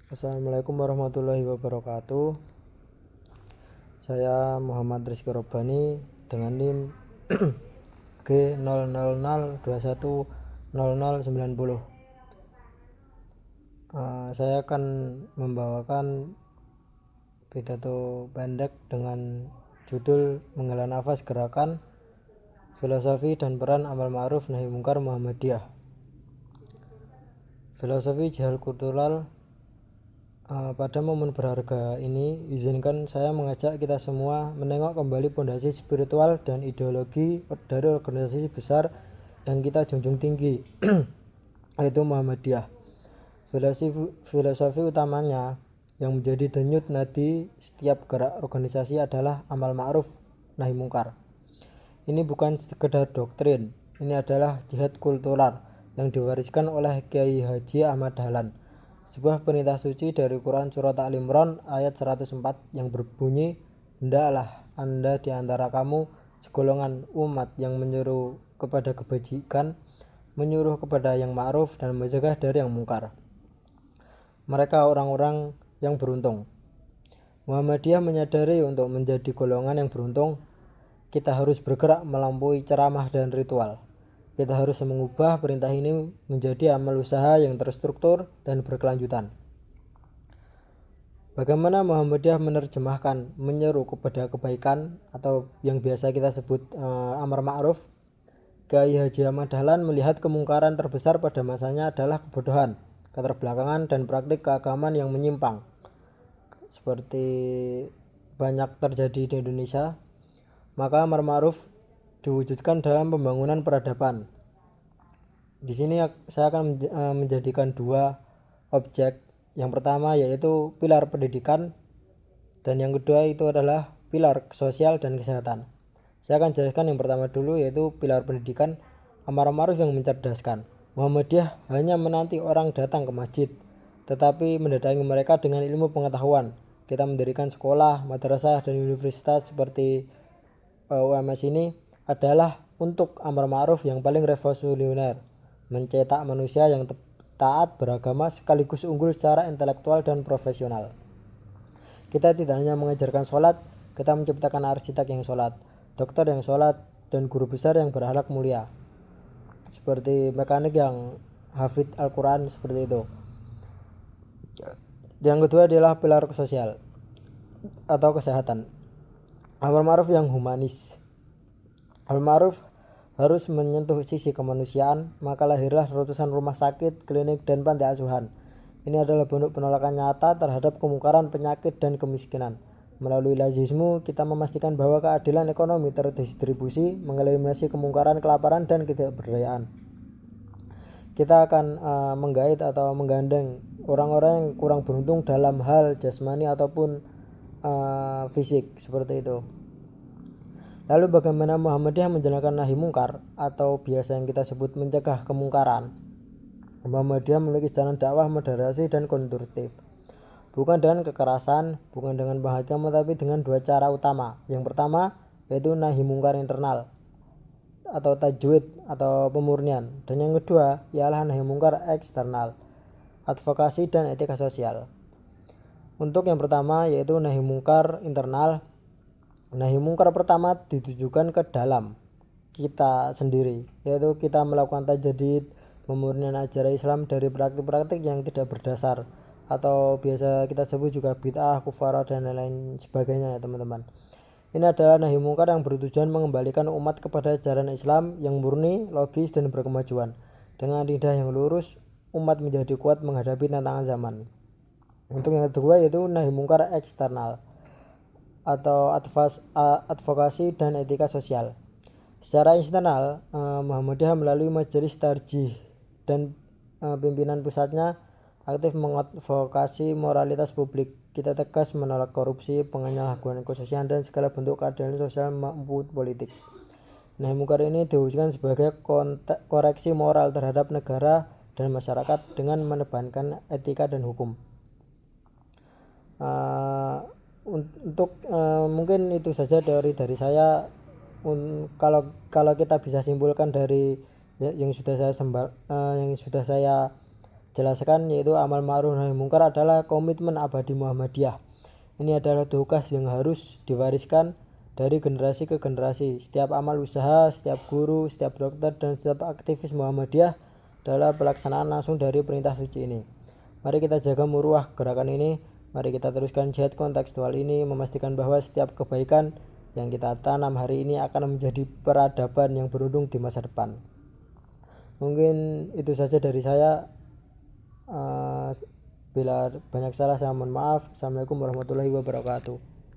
Assalamualaikum warahmatullahi wabarakatuh. Saya Muhammad Rizky Robani dengan NIM G0002100090. Saya akan membawakan pidato pendek dengan judul Menghela Nafas Gerakan Filosofi dan Peran Amal Ma'ruf Nahi Mungkar Muhammadiyah. Filosofi Jihad Kultural. Pada momen berharga ini, izinkan saya mengajak kita semua menengok kembali pondasi spiritual dan ideologi dari organisasi besar yang kita junjung tinggi, yaitu Muhammadiyah. Filosofi utamanya yang menjadi denyut nadi setiap gerak organisasi adalah amal ma'ruf nahi mungkar. Ini bukan sekedar doktrin, ini adalah jihad kultural yang diwariskan oleh Kiai Haji Ahmad Dahlan. Sebuah perintah suci dari Quran surat Al-Imran ayat 104 yang berbunyi, "Hendaklah Anda di antara kamu segolongan umat yang menyuruh kepada kebajikan, menyuruh kepada yang ma'ruf dan mencegah dari yang mungkar. Mereka orang-orang yang beruntung." Muhammadiyah menyadari untuk menjadi golongan yang beruntung, kita harus bergerak melampaui ceramah dan ritual. Kita harus mengubah perintah ini menjadi amal usaha yang terstruktur dan berkelanjutan. Bagaimana Muhammadiyah menerjemahkan menyeru kepada kebaikan atau yang biasa kita sebut amar ma'ruf? Kiai Haji Ahmad Dahlan melihat kemungkaran terbesar pada masanya adalah kebodohan, keterbelakangan, dan praktik keagamaan yang menyimpang. Seperti banyak terjadi di Indonesia, maka amar ma'ruf diwujudkan dalam pembangunan peradaban. Di sini saya akan menjadikan dua objek. Yang pertama yaitu pilar pendidikan, dan yang kedua itu adalah pilar sosial dan kesehatan. Saya akan jelaskan yang pertama dulu, yaitu pilar pendidikan. Amar ma'ruf yang mencerdaskan. Muhammadiyah hanya menanti orang datang ke masjid, tetapi mendatangi mereka dengan ilmu pengetahuan. Kita mendirikan sekolah, madrasah, dan universitas seperti UMS ini adalah untuk amar ma'ruf yang paling revolusioner, mencetak manusia yang taat beragama sekaligus unggul secara intelektual dan profesional. Kita tidak hanya mengajarkan sholat, kita menciptakan arsitek yang sholat, dokter yang sholat, dan guru besar yang berakhlak mulia, seperti mekanik yang hafid Al-Quran, seperti itu. Yang kedua adalah pilar sosial atau kesehatan. Amar ma'ruf yang humanis. Amar ma'ruf harus menyentuh sisi kemanusiaan, maka lahirlah ratusan rumah sakit, klinik, dan panti asuhan. Ini adalah bentuk penolakan nyata terhadap kemungkaran, penyakit, dan kemiskinan. Melalui lazisme, kita memastikan bahwa keadilan ekonomi terdistribusi, mengeliminasi kemungkaran, kelaparan, dan ketidakberdayaan. Kita akan menggait atau menggandeng orang-orang yang kurang beruntung dalam hal jasmani ataupun fisik, seperti itu. Lalu bagaimana Muhammadiyah menjalankan nahi mungkar atau biasa yang kita sebut mencegah kemungkaran? Muhammadiyah memiliki jalan dakwah moderasi dan konstruktif. Bukan dengan kekerasan, bukan dengan penghakiman, tapi dengan dua cara utama. Yang pertama yaitu nahi mungkar internal atau tajwid atau pemurnian, dan yang kedua ialah nahi mungkar eksternal, advokasi dan etika sosial. Untuk yang pertama yaitu nahi mungkar internal, nahi mungkar pertama ditujukan ke dalam kita sendiri, yaitu kita melakukan tajdid, pemurnian ajaran Islam dari praktik-praktik yang tidak berdasar atau biasa kita sebut juga bid'ah, kufara, dan lain sebagainya ya teman-teman. Ini adalah nahi mungkar yang bertujuan mengembalikan umat kepada ajaran Islam yang murni, logis, dan berkemajuan. Dengan lidah yang lurus, umat menjadi kuat menghadapi tantangan zaman. Untuk yang kedua yaitu nahi mungkar eksternal atau advokasi dan etika sosial. Secara eksternal, Muhammadiyah melalui majelis tarjih dan pimpinan pusatnya aktif mengadvokasi moralitas publik. Kita tegas menolak korupsi, penyalahgunaan kekhususan, dan segala bentuk keadilan sosial maupun politik. Nahi mungkar ini diwujudkan sebagai koreksi moral terhadap negara dan masyarakat dengan menebankan etika dan hukum. Mungkin itu saja dari saya. Kalau kita bisa simpulkan dari yang sudah saya jelaskan, yaitu amal ma'ruf nahi mungkar adalah komitmen abadi Muhammadiyah. Ini adalah tugas yang harus diwariskan dari generasi ke generasi. Setiap amal usaha, setiap guru, setiap dokter, dan setiap aktivis Muhammadiyah adalah pelaksanaan langsung dari perintah suci ini. Mari kita jaga muruah gerakan ini. Mari kita teruskan jihad kontekstual ini, memastikan bahwa setiap kebaikan yang kita tanam hari ini akan menjadi peradaban yang beruntung di masa depan. Mungkin itu saja dari saya. Bila banyak salah saya mohon maaf. Assalamualaikum warahmatullahi wabarakatuh.